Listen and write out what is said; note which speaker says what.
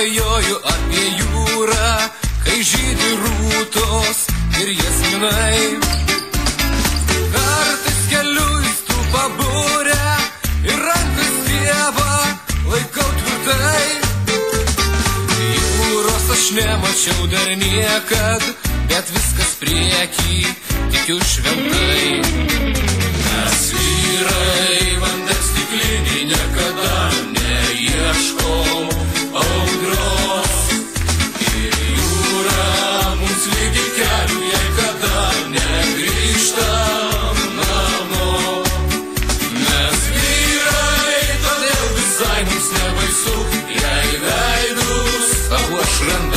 Speaker 1: svajoju apie jūrą, kai žydi rūtos ir jasminai. Kartais keliu į stulpą burę ir rankas Dievą laikau tvirtai. Jūros aš nemačiau dar niekad, bet viskas priekį tikiu šventai. Mes vyrai vandens stiklinį niekada neieškom audros. Ir jūra mums lygi kelių, jei kada negrįžtam namo. Mes vyrai, todėl visai mums nebaisu, jei veidus abu aš randu.